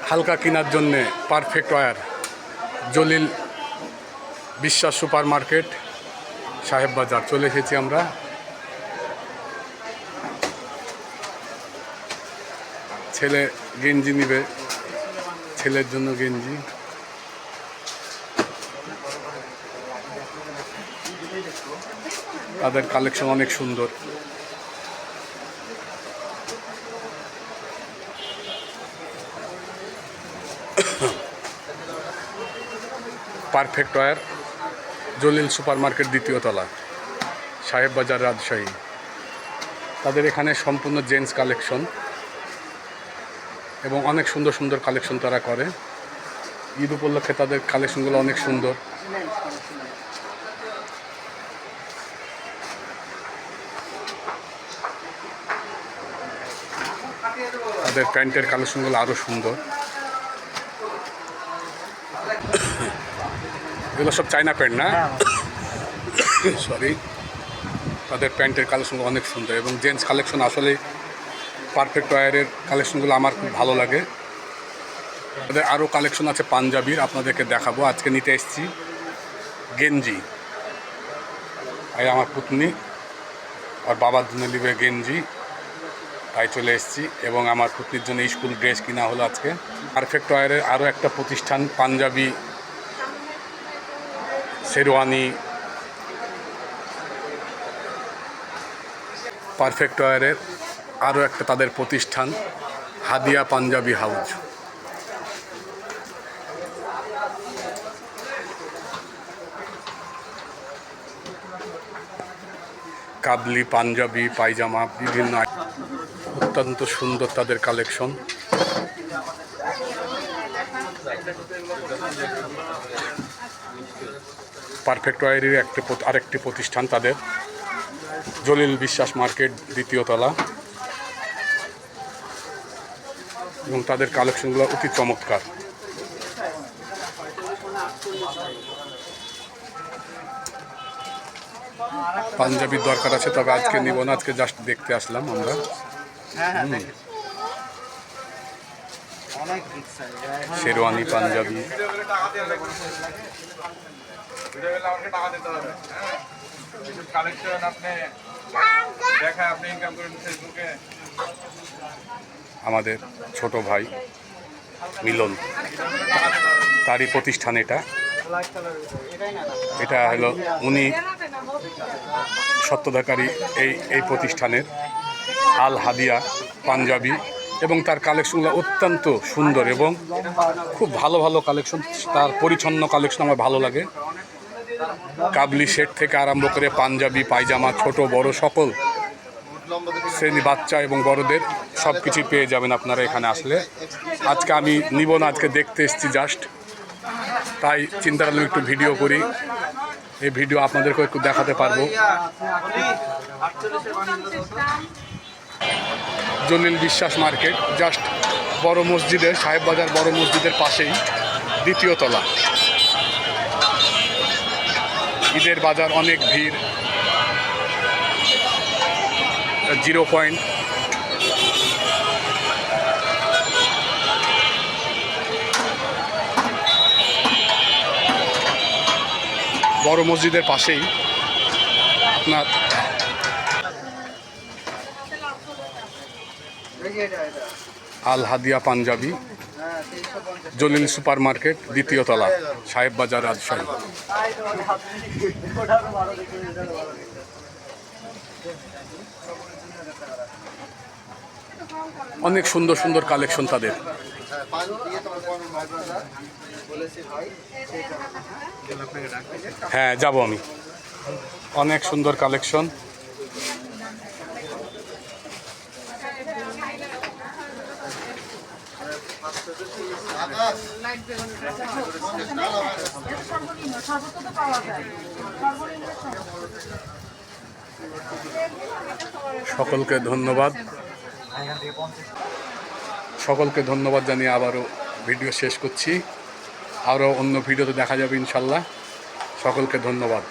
হালকা কেনার জন্যে পারফেক্ট ওয়্যার, জলিল বিশ্বাস সুপার মার্কেট, সাহেব বাজার চলে এসেছি আমরা। ছেলে গেঞ্জি নিবে, ছেলের জন্য গেঞ্জি। তাদের কালেকশন অনেক সুন্দর। Perfect wear, Jalil super market, দ্বিতীয় তলা, সাহেব বাজার, রাজশাহী। তাদের এখানে সম্পূর্ণ জেন্টস কালেকশন এবং অনেক সুন্দর সুন্দর কালেকশন তারা করে। ঈদ উপলক্ষে তাদের কালেকশনগুলো অনেক সুন্দর। তাদের প্যান্টের কালেকশনগুলো আরও সুন্দর। এগুলো সব চায়না প্যান্ট না, সরি। তাদের প্যান্টের কালেকশনগুলো অনেক সুন্দর এবং জেন্টস কালেকশন আসলে পারফেক্ট ওয়্যারের কালেকশনগুলো আমার খুব ভালো লাগে। তাদের আরও কালেকশন আছে পাঞ্জাবির, আপনাদেরকে দেখাবো। আজকে নিতে এসেছি গেঞ্জি। তাই আমার পুতনি আর বাবার জন্য নিবে গেঞ্জি, তাই চলে এসেছি। এবং আমার পুতনির জন্য স্কুল ড্রেস কিনা হলো আজকে। পারফেক্ট ওয়্যারের আরও একটা প্রতিষ্ঠান, পাঞ্জাবি, শেরওয়ানি। পারফেক্ট ওয়্যারের আরও একটা তাদের প্রতিষ্ঠান, হাদিয়া পাঞ্জাবি হাউজ। কাবলি, পাঞ্জাবি, পায়জামা, বিভিন্ন অত্যন্ত সুন্দর তাদের কালেকশন। পারফেক্ট ওয়্যারের আরেকটি প্রতিষ্ঠান তাদের, জলিল বিশ্বাস মার্কেট, দ্বিতীয় তলা। এবং তাদের কালেকশনগুলো অতি চমৎকার। পাঞ্জাবির দরকার আছে, তবে আজকে নিব না, আজকে জাস্ট দেখতে আসলাম আমরা। শেরওয়ানি, পাঞ্জাবি। আমাদের ছোট ভাই মিলন, তারই প্রতিষ্ঠান এটা। এটা হলো উনি সত্ত্বাধিকারী এই প্রতিষ্ঠানের, আল হাদিয়া পাঞ্জাবি। এবং তার কালেকশনগুলো অত্যন্ত সুন্দর এবং খুব ভালো ভালো কালেকশন। তার পরিচ্ছন্ন কালেকশন আমার ভালো লাগে। কাবলি সেট থেকে আরম্ভ করে পাঞ্জাবি, পায়জামা, ছোট বড় সকল শ্রেণী, বাচ্চা এবং বড়দের সব কিছুই পেয়ে যাবেন আপনারা এখানে আসলে। আজকে আমি নিব না, আজকে দেখতে এসেছি জাস্ট, তাই চিন্তা করলাম একটু ভিডিও করি। এই ভিডিও আপনাদেরকে একটু দেখাতে পারবো। জলিল বিশ্বাস মার্কেট জাস্ট বড় মসজিদের, সাহেব বাজার বড় মসজিদের পাশেই, দ্বিতীয় তলা। ঈদের বাজার, অনেক ভিড়। 0 পয়েন্ট। বড় মসজিদের পাশেই আপনার আল হাদিয়া পাঞ্জাবি, জলিল সুপার মার্কেট, দ্বিতীয় তলা, সাহেব বাজার, রাজশাহী। অনেক সুন্দর সুন্দর কালেকশন তাদের। হ্যাঁ, যাব আমি। অনেক সুন্দর কালেকশন। সকলকে ধন্যবাদ। সকলকে ধন্যবাদ জানিয়ে আবারও ভিডিও শেষ করছি। আরও অন্য ভিডিওতে দেখা যাবে ইনশাল্লাহ। সকলকে ধন্যবাদ।